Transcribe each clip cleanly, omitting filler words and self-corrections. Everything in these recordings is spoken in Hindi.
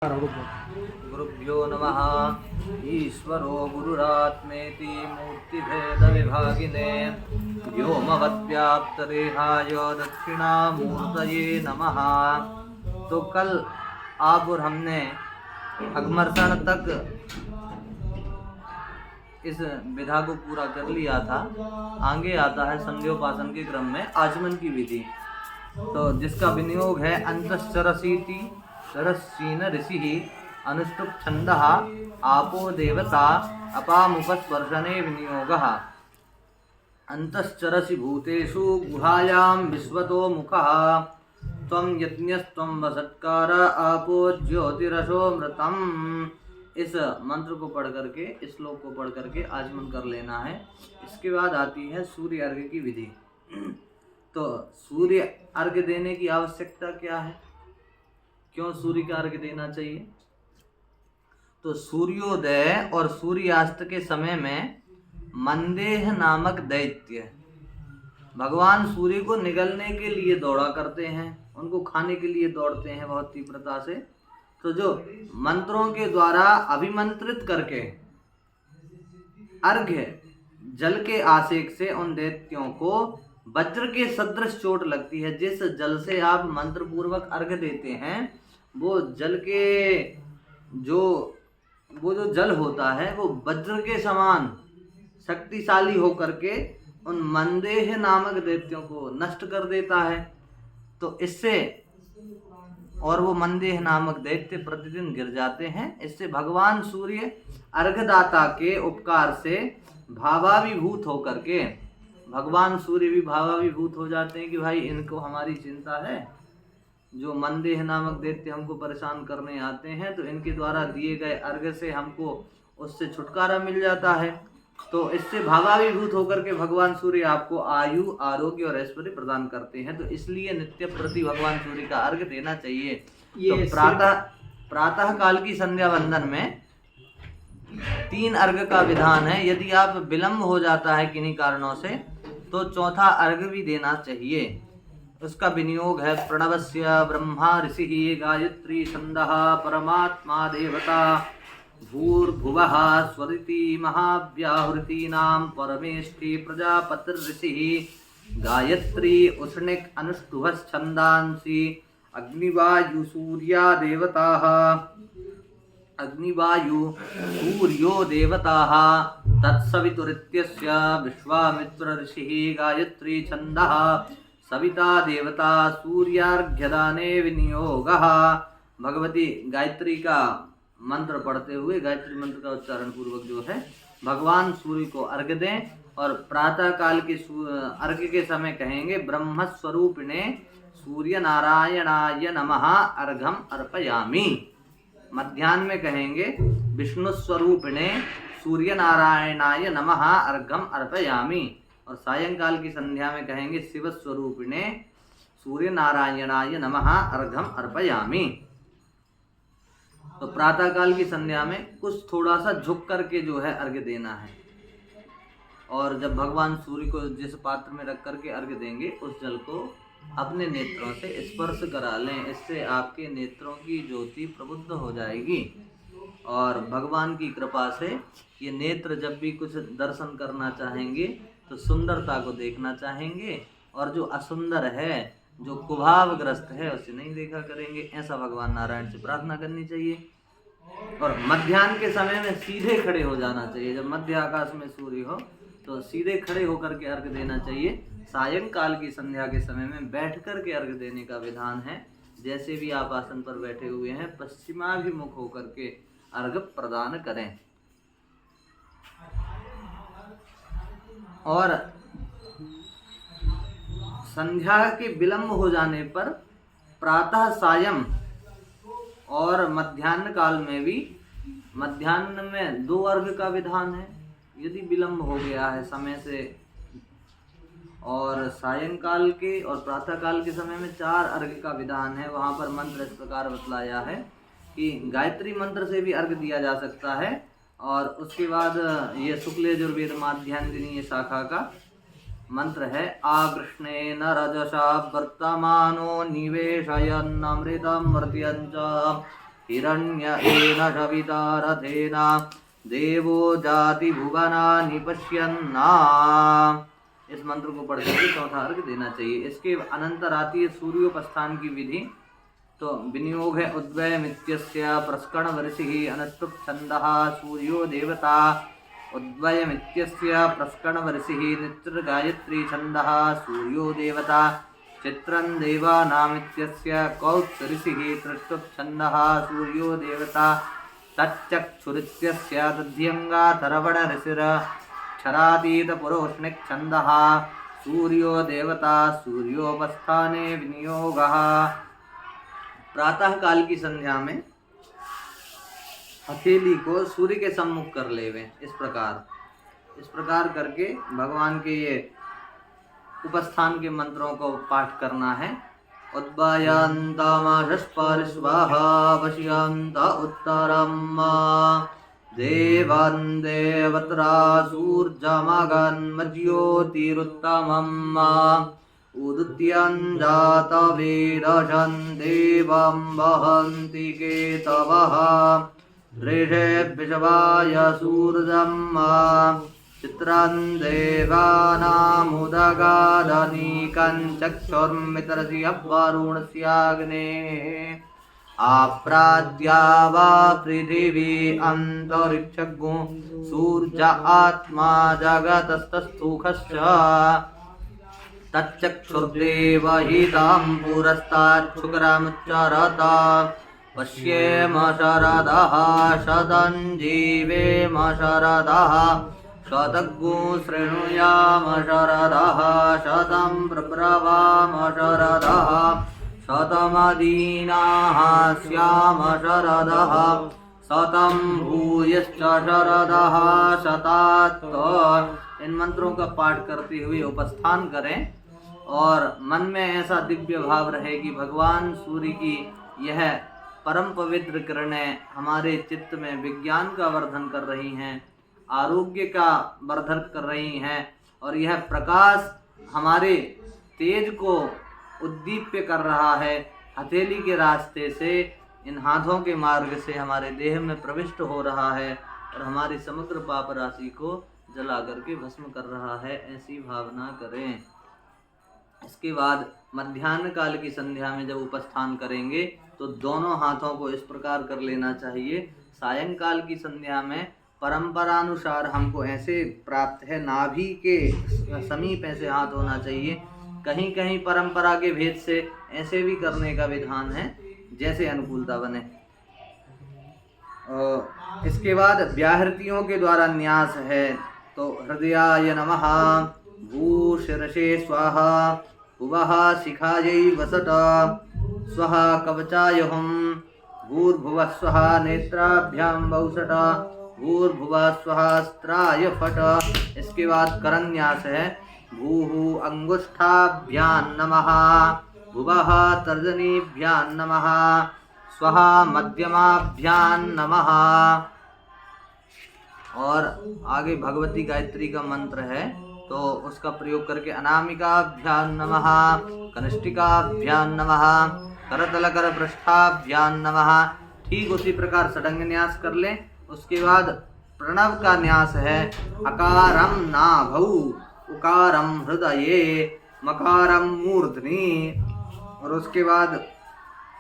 गुरुभ्यो नमः। ईश्वरो गुरुरात्मेति मूर्तिभेदविभागिने व्योमवद्व्याप्तदेहाय दक्षिणामूर्तये नमः। तो कल आप और हमने अगमर्षण तक इस विधा को पूरा कर लिया था। आगे आता है संध्योपासन के क्रम में आचमन की विधि, तो जिसका विनियोग है अंतश्चरसीति सरसीन ऋषि अनुष्टुप छंदः आपो देवता अपामुपस्पर्शने विनियोगः। अंतश्चरसि भूतेषु गुहायां विश्वतो मुखः त्वं यज्ञस्त्वं वसत्कार आपो ज्योतिरसोमृतम्। इस मंत्र को पढ़ करके, इस श्लोक को पढ़ करके आचमन कर लेना है। इसके बाद आती है सूर्य अर्घ्य की विधि। तो सूर्य अर्घ्य देने की आवश्यकता क्या है, क्यों सूर्य का अर्घ्य देना चाहिए? तो सूर्योदय और सूर्यास्त के समय में मंदेह नामक दैत्य भगवान सूर्य को निगलने के लिए दौड़ा करते हैं, उनको खाने के लिए दौड़ते हैं बहुत तीव्रता से। तो जो मंत्रों के द्वारा अभिमंत्रित करके अर्घ्य जल के आसेक से उन दैत्यों को वज्र के सदृश चोट लगती है। जिस जल से आप मंत्र पूर्वक अर्घ्य देते हैं वो जल के जो जल होता है वो वज्र के समान शक्तिशाली होकर के उन मंदेह नामक दैत्यों को नष्ट कर देता है। तो इससे, और वो मंदेह नामक दैत्य प्रतिदिन गिर जाते हैं। इससे भगवान सूर्य अर्घदाता के उपकार से भावाभिभूत होकर के भगवान सूर्य भी भावाभिभूत हो जाते हैं कि भाई इनको हमारी चिंता है, जो मंदेह नामक दैत्य हमको परेशान करने आते हैं, तो इनके द्वारा दिए गए अर्घ्य से हमको उससे छुटकारा मिल जाता है। तो इससे भावाभिभूत होकर के भगवान सूर्य आपको आयु, आरोग्य और ऐश्वर्य प्रदान करते हैं। तो इसलिए नित्य प्रति भगवान सूर्य का अर्घ्य देना चाहिए। तो प्रातः काल की संध्या वंदन में 3 अर्घ्य का विधान है। यदि आप विलंब हो जाता है किन्हीं कारणों से तो चौथा अर्घ्य भी देना चाहिए। उसका विनियोग है प्रणवस्य ब्रह्मा ऋषि गायत्री छंदः परमात्मा देवता भूर्भुवः स्वरिति महाव्याहृतीनां परमेष्टि प्रजापतिर्ऋषिः गायत्री उष्णिक अनुष्टुभश्छन्दांसि अग्निवायु सूर्या देवताः अग्निवायु सूर्यो देवताः तत्सवितुरित्यस्य विश्वामित्र ऋषिः गायत्री छन्दः सविता देवता सूर्यार्घ्यदाने विनियोगः। भगवती गायत्री का मंत्र पढ़ते हुए, गायत्री मंत्र का उच्चारण पूर्वक जो है भगवान सूर्य को अर्घ्य दें। और प्रातः काल के अर्घ्य के समय कहेंगे ब्रह्म स्वरूपिणे सूर्य नारायणाय नमः अर्घम अर्पयामि। मध्याह्न में कहेंगे विष्णु स्वरूपिणे सूर्य नारायणाय नमः अर्घम अर्पयामि। और सायंकाल की संध्या में कहेंगे शिव स्वरूपिणे सूर्य नारायणाय नमः अर्घम अर्पयामि। तो प्रातः काल की संध्या में कुछ थोड़ा सा झुक करके जो है अर्घ्य देना है। और जब भगवान सूर्य को जिस पात्र में रख करके अर्घ्य देंगे उस जल को अपने नेत्रों से स्पर्श करा लें। इससे आपके नेत्रों की ज्योति प्रबुद्ध हो जाएगी और भगवान की कृपा से ये नेत्र जब भी कुछ दर्शन करना चाहेंगे तो सुंदरता को देखना चाहेंगे, और जो असुंदर है, जो कुभावग्रस्त है, उसे नहीं देखा करेंगे। ऐसा भगवान नारायण से प्रार्थना करनी चाहिए। और मध्याह्न के समय में सीधे खड़े हो जाना चाहिए। जब मध्य आकाश में सूर्य हो तो सीधे खड़े होकर के अर्घ्य देना चाहिए। सायंकाल की संध्या के समय में बैठ कर के अर्घ्य देने का विधान है। जैसे भी आप आसन पर बैठे हुए हैं पश्चिमाभिमुख होकर के अर्घ्य प्रदान करें। और संध्या के विलंब हो जाने पर प्रातः, सायं और मध्याह्न काल में भी, मध्याह्न में 2 अर्घ्य का विधान है यदि विलंब हो गया है समय से, और सायंकाल के और प्रातः काल के समय में 4 अर्घ्य का विधान है। वहाँ पर मंत्र इस प्रकार बतलाया है कि गायत्री मंत्र से भी अर्घ्य दिया जा सकता है। और उसके बाद ये शुक्ल यजुर्वेद माध्यान्दिनी शाखा का मंत्र है आकृष्णेन रजसा वर्तमानो निवेशयन्नमृतं मर्त्यञ्च हिरण्येन सविता रथेन देवो जाति भुवनानि पश्यन्ना। इस मंत्र को पढ़ते हुए चौथा अर्घ देना चाहिए। इसके अनंतर आती है सूर्योपस्थान की विधि। तो विनियोग है उद्वयमित्यस्य प्रस्कणवर्षिः अनुष्टुप् छन्दः सूर्यो देवता। उद्वयमित्यस्य प्रस्कणवर्षिः नित्र गायत्री छन्दः सूर्यो देवता। चित्रं देवानामित्यस्य कौत्सऋषिः त्रिष्टुप् छन्दः सूर्यो देवता। तच्चक्षुरित्यस्य दध्यङ्गाथर्वण ऋषिर क्षरातीतपुरोष्णिक् छन्दः सूर्यो देवता। सूर्योपस्थाने विनियोगः। प्रातः काल की संध्या में हथेली को सूर्य के सम्मुख कर लेवे। इस प्रकार करके भगवान के ये उपस्थान के मंत्रों को पाठ करना है। उद्भयन्तमशस्पर स्वाहा पश्यन्त उत्तरम् देवन् देवत्रा सूर्यमगन्मज्योतिरुत्तमम् उदुत्यं जातवेदशं देवं वहन्ति केतवः ऋषेभ्यशवाय सूर्यं चित्रं देवानामुदगादनीकं चक्षुर्मितरसि वरुणस्याग्नेः आप्राद्या वा पृथिवी अन्तरिक्षगो सूर्य आत्मा जगतस्तस्थूखश्च तच्चक्षुर्देवहितं पुरस्ताच्छुक्रमुच्चरत पश्येम शरदः शतं जीवेम शरदः शतग्गो शृणुयाम शरदः शतं प्रब्रवाम शरदः शतमदीनाः स्याम शरदः शतं भूयश्च शरदः शतात्। इन मंत्रों का पाठ करते हुए उपस्थान करें और मन में ऐसा दिव्य भाव रहे कि भगवान सूर्य की यह परम पवित्र किरणें हमारे चित्त में विज्ञान का वर्धन कर रही हैं, आरोग्य का वर्धन कर रही हैं और यह प्रकाश हमारे तेज को उद्दीप्य कर रहा है। हथेली के रास्ते से इन हाथों के मार्ग से हमारे देह में प्रविष्ट हो रहा है और हमारी समग्र पाप राशि को जला करके भस्म कर रहा है। ऐसी भावना करें। इसके बाद मध्याह्न काल की संध्या में जब उपस्थान करेंगे तो दोनों हाथों को इस प्रकार कर लेना चाहिए। सायंकाल की संध्या में परंपरानुसार हमको ऐसे प्राप्त है, नाभि के समीप ऐसे हाथ होना चाहिए। कहीं कहीं परंपरा के भेद से ऐसे भी करने का विधान है, जैसे अनुकूलता बने। इसके बाद व्याहृतियों के द्वारा न्यास है। तो हृदयाय नमः, भूशिरसे स्वाहा, भुवः शिखायै वसत, स्वः कवचाय हुं, भूर्भुवः स्वः नेत्राभ्यां वौसट, भूर्भुवः स्वः अस्त्राय फट। इसके बाद करन्यास है। भूः अंगुष्ठाभ्यां नमः, भुवः तर्जनीभ्यां नमः, स्वः मध्यमाभ्यां नमः। और आगे भगवती गायत्री का मंत्र है, तो उसका प्रयोग करके अनामिकाभ्यां नमः, कनिष्ठिकाभ्यां नमः, करतलकर पृष्ठाभ्यां नमः। ठीक उसी प्रकार षडंग न्यास कर लें। उसके बाद प्रणव का न्यास है। अकारं नाभौ, उकारं हृदये, मकारं मूर्धनि। और उसके बाद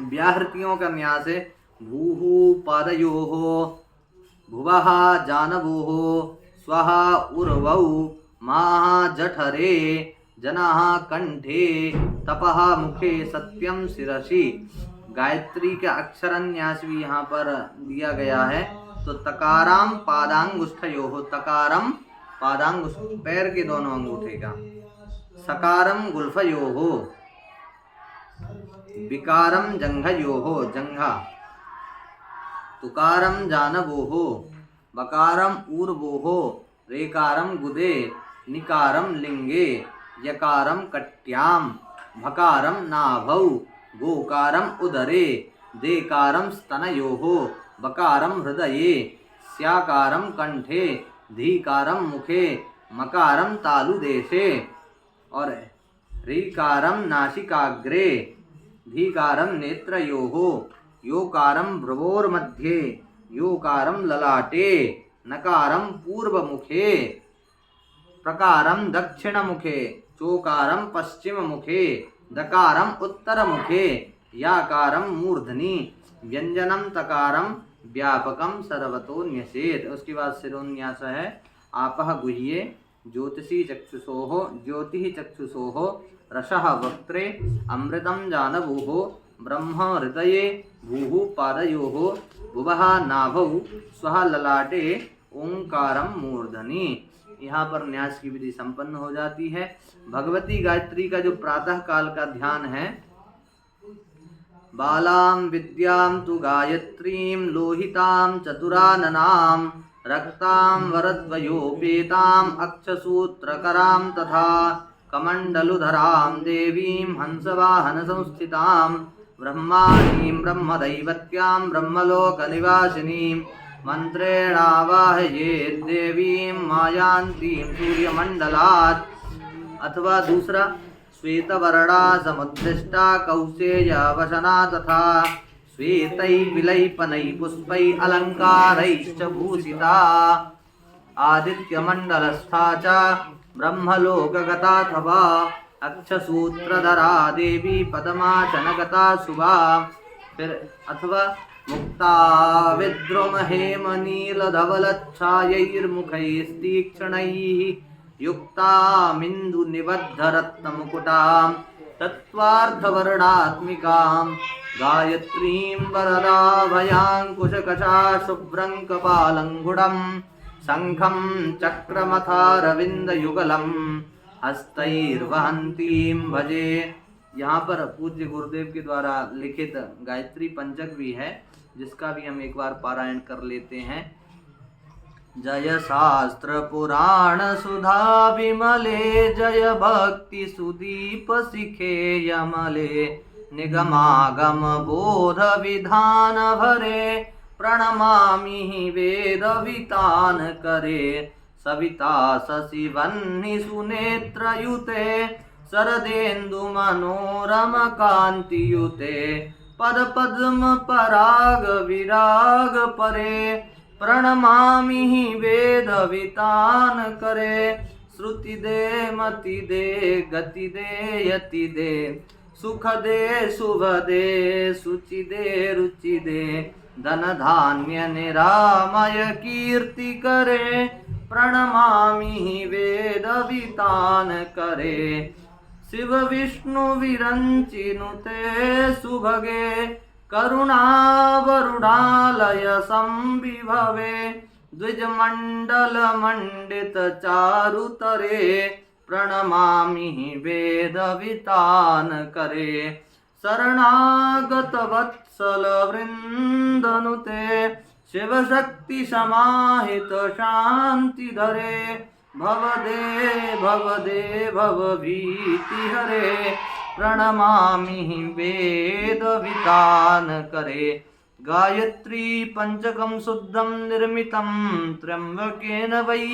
व्याहृतियों का न्यास है। भूः पादयोः, भुवः जानवोः, स्वः उर्वौ, माः जठरे, जनः कंठे, तपः मुखे, सत्यम शिरसि। गायत्री का अक्षरन्यास भी यहाँ पर दिया गया है। तो तकाराम पादांगुष्ठयोः, तकारम पादांगुष्ठ पैर के दोनों अंगूठे का, सकारम गुल्फयोः, विकारम जंघयोः, जंघा, तुकारम जानवोः, बकारम ऊर्वोः, रेकारम गुदे, निकारम लिंगे, यकारम कट्याम, भकारम नाभौ, गोकारम उदरे, देकारम स्तनयोः, बकारम हृदये, स्याकारम कंठे, धीकारम मुखे, मकारम तालुदेशे। और ह्रीकारम नासिकाग्रे, धीकारम नेत्रयोः, योकारं भ्रुवोर्मध्ये, योकारं ललाटे, नकारं पूर्वमुखे, प्रकारं दक्षिणमुखे, चोकारं पश्चिममुखे, दकारं उत्तरमुखे, याकारं मूर्धनि, व्यंजनं तकारं व्यापकं सर्वतो न्यसेत। उसके बाद शिरोन्यास है। आपः गुह्ये ज्योतिषी चक्षुषोः, ज्योतिः चक्षुषोः, रसः वक्त्रे, अमृतं जानवोः, ब्रह्म हृदये, भूः पादयोः, भुवः नाभौ, स्वः ललाटे, ओंकारं मूर्धनि। यहाँ पर न्यास की विधि संपन्न हो जाती है। भगवती गायत्री का जो प्रातः काल का ध्यान है, बालां विद्यां तु गायत्रीं लोहितां चतुराननां रक्तां वरद्वयोपेतां अक्षसूत्रकरां तथा कमण्डलुधरां देवीं हंसवाहन संस्थितां ब्रह्माणीं ब्रह्मदैवत्यां ब्रह्मलोकनिवासिनीं मंत्रेणावाहयेत् देवीं मायान्तीं सूर्यमण्डलात्। अथवा दूसरा, श्वेतवर्णा समुद्दिष्टा कौसेयवसना तथा श्वेतैः विलैपनैः पुष्पैः अलङ्कारैश्च भूषिता आदित्यमण्डलस्था च ब्रह्मलोकगताथवा अक्षसूत्रधरा देवी पद्मासनगता शुभा। फिर अथवा मुक्ता विद्रुमहेमनीलधवलच्छायैर्मुखैस्तीक्ष्णैः युक्तामिन्दुनिबद्धरत्नमुकुटां तत्त्वार्धवर्णात्मिकां गायत्रीं वरदाभयाङ्कुशकशा शुभ्रं कपालङ्गुडं शङ्खं चक्रमथारविन्दयुगलं हस्तैर्वहन्तीं भजे। यहाँ पर पूज्य गुरुदेव के द्वारा लिखित गायत्री पंचक भी है, जिसका भी हम एक बार पारायण कर लेते हैं। जय शास्त्र पुराण सुधा विमले, जय भक्ति सुदीप सिखे यमले, निगमागम बोध विधान भरे, प्रणमामि वेद वितान करे, सविता शशिवह्नि सुनेत्रयुते, शरदेन्दु मनोरम कांतियुते, पद पद्म पराग विराग परे, प्रणमामि वेद वितान करे, श्रुति दे मति दे गति दे यति दे, सुख दे शुभ दे शुचि दे रुचि दे, धन धान्य निरामय कीर्ति करे, प्रणमामि वेद वितान करे, शिव विष्णु विरंचिनुते सुभगे, करुणा वरुणालय संविभवे, द्विजमंडल मंडित चारुतरे, प्रणमामि वेद वितान करे, शरणागत वत्सल वृंदनुते, शिव शक्ति समाहित शांति धरे, भवदे भवभीति हरे, प्रणमामि वेद वितान करे। गायत्री पंचकं शुद्धं निर्मितं त्र्यंबकेन वै,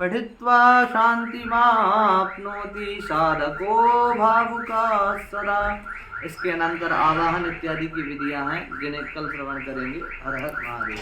पठित्वा शांतिमाप्नोति साधको भावुकाः सदा। इसके अनंतर आवाहन इत्यादि की विधियां हैं, जिन्हें कल श्रवण करेंगे। हर हर महादेव।